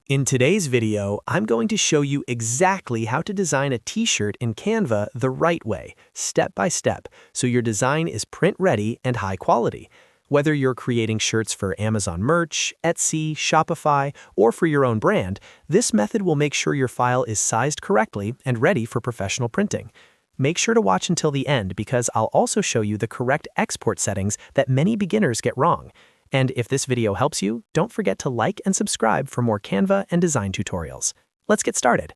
In today's video, I'm going to show you exactly how to design a t-shirt in Canva the right way, step by step, so your design is print-ready and high quality. Whether you're creating shirts for Amazon merch, Etsy, Shopify, or for your own brand, this method will make sure your file is sized correctly and ready for professional printing. Make sure to watch until the end because I'll also show you the correct export settings that many beginners get wrong. And if this video helps you, don't forget to like and subscribe for more Canva and design tutorials. Let's get started.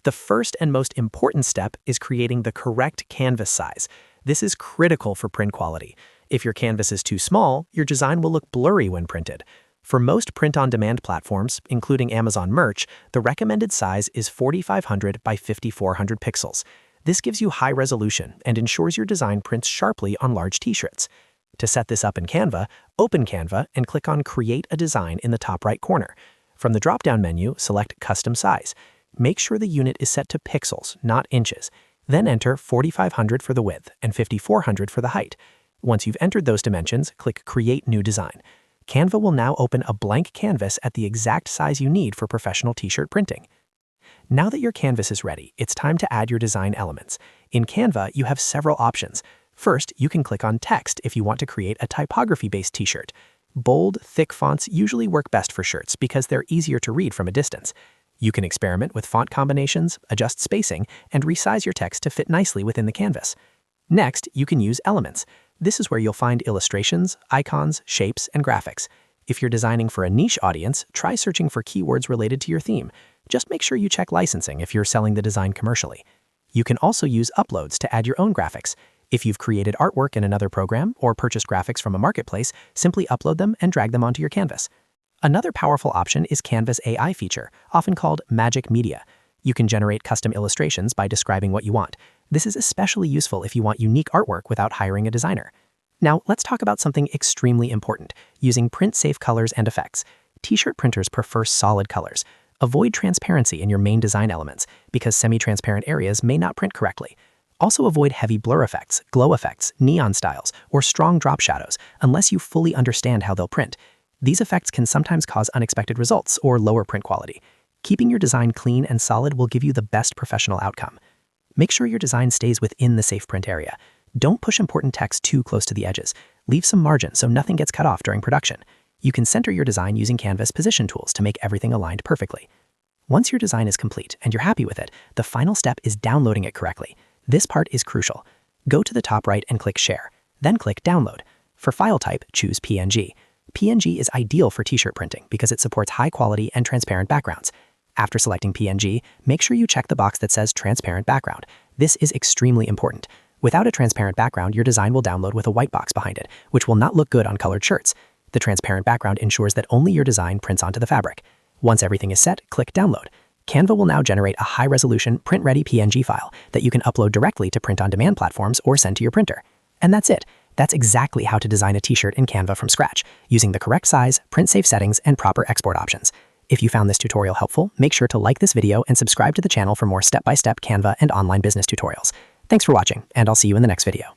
The first and most important step is creating the correct canvas size. This is critical for print quality. If your canvas is too small, your design will look blurry when printed. For most print-on-demand platforms, including Amazon merch, the recommended size is 4500 by 5400 pixels. This gives you high resolution and ensures your design prints sharply on large t-shirts. To set this up in Canva, open Canva and click on Create a Design in the top right corner. From the drop-down menu, select Custom Size. Make sure the unit is set to pixels, not inches. Then enter 4500 for the width and 5400 for the height. Once you've entered those dimensions, click Create New Design. Canva will now open a blank canvas at the exact size you need for professional t-shirt printing. Now that your canvas is ready, it's time to add your design elements. In Canva, you have several options. First, you can click on text if you want to create a typography-based t-shirt. Bold, thick fonts usually work best for shirts because they're easier to read from a distance. You can experiment with font combinations, adjust spacing, and resize your text to fit nicely within the canvas. Next, you can use elements. This is where you'll find illustrations, icons, shapes, and graphics. If you're designing for a niche audience, try searching for keywords related to your theme. Just make sure you check licensing if you're selling the design commercially. You can also use uploads to add your own graphics. If you've created artwork in another program or purchased graphics from a marketplace, simply upload them and drag them onto your canvas. Another powerful option is Canva's AI feature, often called Magic Media. You can generate custom illustrations by describing what you want. This is especially useful if you want unique artwork without hiring a designer. Now, let's talk about something extremely important, using print-safe colors and effects. T-shirt printers prefer solid colors. Avoid transparency in your main design elements because semi-transparent areas may not print correctly. Also avoid heavy blur effects, glow effects, neon styles, or strong drop shadows unless you fully understand how they'll print. These effects can sometimes cause unexpected results or lower print quality. Keeping your design clean and solid will give you the best professional outcome. Make sure your design stays within the safe print area. Don't push important text too close to the edges. Leave some margin so nothing gets cut off during production. You can center your design using Canva's position tools to make everything aligned perfectly. Once your design is complete and you're happy with it, the final step is downloading it correctly. This part is crucial. Go to the top right and click Share, then click Download. For file type, choose PNG. PNG is ideal for t-shirt printing because it supports high quality and transparent backgrounds. After selecting PNG, make sure you check the box that says Transparent Background. This is extremely important. Without a transparent background, your design will download with a white box behind it, which will not look good on colored shirts. The transparent background ensures that only your design prints onto the fabric. Once everything is set, click Download. Canva will now generate a high-resolution, print-ready PNG file that you can upload directly to print-on-demand platforms or send to your printer. And that's it. That's exactly how to design a t-shirt in Canva from scratch, using the correct size, print-safe settings, and proper export options. If you found this tutorial helpful, make sure to like this video and subscribe to the channel for more step-by-step Canva and online business tutorials. Thanks for watching, and I'll see you in the next video.